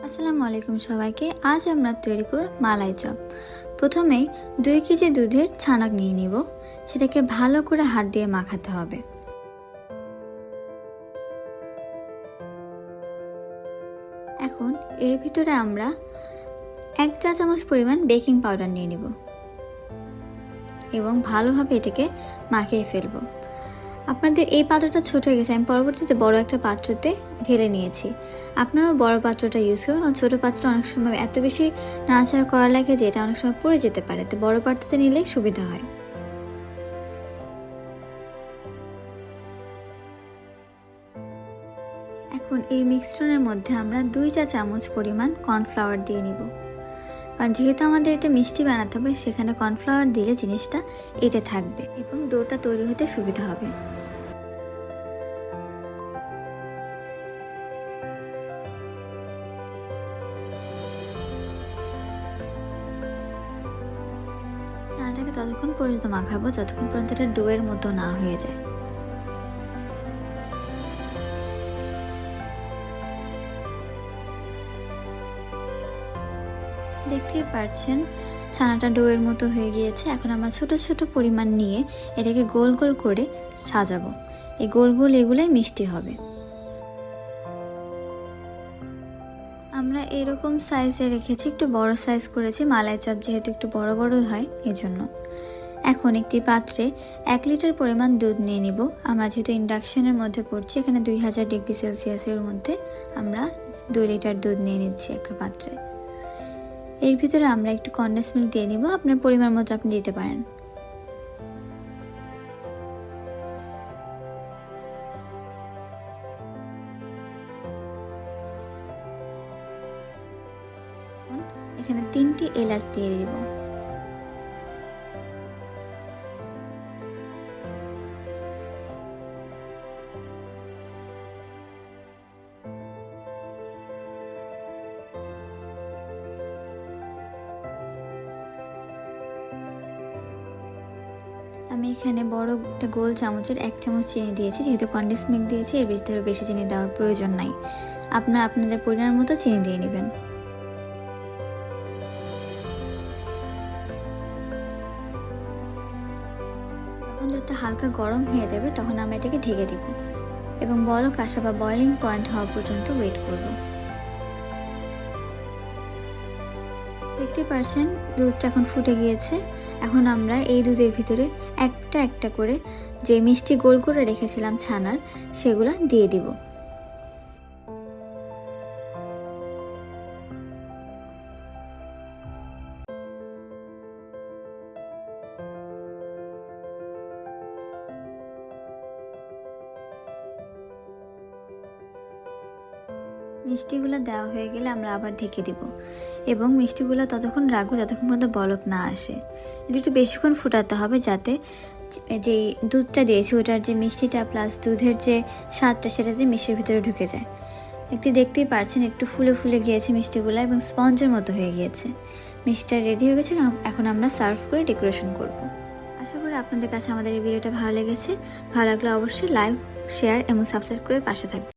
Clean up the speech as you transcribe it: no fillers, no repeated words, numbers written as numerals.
আসসালামু আলাইকুম সবাইকে। আজ আমরা তৈরি করব মালাই চপ। প্রথমেই 2 কেজি দুধের ছানা নিয়ে নিব, সেটাকে ভালো করে হাত দিয়ে মাখাতে হবে। এখন এর ভিতরে আমরা 1 চা চামচ পরিমাণ বেকিং পাউডার নিয়ে নিব এবং ভালোভাবে এটাকে মাখিয়ে ফেলব। আপনাদের এই পাত্রটা ছোট হয়ে গেছে, আমি পরবর্তীতে বড় একটা পাত্রতে ঢেলে নিয়েছি। আপনারাও বড় পাত্রটা ইউজ করুন, আর ছোটো পাত্র অনেক সময় এত বেশি নাড়াচাড়া করা লাগে যে এটা অনেক সময় পড়ে যেতে পারে, তো বড় পাত্রতে নিলেই সুবিধা হয়। এখন এই মিশ্রণের মধ্যে আমরা 2 চা চামচ পরিমাণ কর্নফ্লাওয়ার দিয়ে নিব, কারণ যেহেতু আমাদের এটা মিষ্টি বানাতে হবে সেখানে কর্নফ্লাওয়ার দিলে জিনিসটা এঁটে থাকবে এবং ডোটা তৈরি হতে সুবিধা হবে। ছানাটাকে ততক্ষণ পর্যন্ত মাখাবো যতক্ষণ পর্যন্ত এটা ডোয়ের মতো না হয়ে যায়। দেখতেই পাচ্ছেন ছানাটা ডোয়ের মতো হয়ে গিয়েছে। এখন আমরা ছোট ছোট পরিমাণ নিয়ে এটাকে গোল গোল করে সাজাবো। এই গোল গোল এগুলাই মিষ্টি হবে। আমরা এরকম সাইজে রেখেছি, একটু বড় সাইজ করেছি, মালাই চপ যেহেতু একটু বড় বড় হয় এজন্য। এখন একটি পাত্রে 1 লিটার পরিমাণ দুধ নিয়ে নিব। আমরা যেহেতু ইন্ডাকশনের মধ্যে করছি, এখানে 2000 ডিগ্রি সেলসিয়াসের মধ্যে আমরা 2 লিটার দুধ নিয়ে নিচ্ছি একটা পাত্রে। এর ভিতরে আমরা একটু কনডেন্স মিল্ক দিয়ে নিব, আপনার পরিমাণ মতো আপনি দিতে পারেন। এখানে 3টি এলাচ দিয়ে দিব। আমি এখানে বড় একটা গোল চামচের 1 চামচ চিনি দিয়েছি, যেহেতু কনডেন্স মিল্ক দিয়েছি এর ভিতরে বেশি চিনি দেওয়ার প্রয়োজন নাই। আপনারা আপনাদের পরিমাণ মতো চিনি দিয়ে নেবেন। যখন দুধটা হালকা গরম হয়ে যাবে তখন আমরা এটাকে ঢেকে দিব এবং বলক আসা বা বয়লিং পয়েন্ট হওয়া পর্যন্ত ওয়েট করব। দেখতে পাচ্ছেন দুধটা এখন ফুটে গিয়েছে। এখন আমরা এই দুধের ভিতরে একটা একটা করে যে মিষ্টি গোল করে রেখেছিলাম ছানার, সেগুলো দিয়ে দিব। মিষ্টিগুলো দেওয়া হয়ে গেলে আমরা আবার ঢেকে দিব এবং মিষ্টিগুলো ততক্ষণ রাখবো যতক্ষণ পর্যন্ত বলক না আসে। এটা একটু বেশিক্ষণ ফুটাতে হবে যাতে যে দুধটা দিয়েছি ওটার যে মিষ্টিটা প্লাস দুধের যে স্বাদটা সেটা যে মিষ্টির ভিতরে ঢুকে যায়। দেখতেই পারছেন একটু ফুলে ফুলে গিয়েছে মিষ্টিগুলো এবং স্পঞ্জের মতো হয়ে গিয়েছে। মিষ্টিটা রেডি হয়ে গেছে, এখন আমরা সার্ভ করে ডেকোরেশন করব। আশা করি আপনাদের কাছে আমাদের এই ভিডিওটা ভালো লেগেছে। ভালো লাগলে অবশ্যই লাইক, শেয়ার এবং সাবস্ক্রাইব করে পাশে থাকবেন।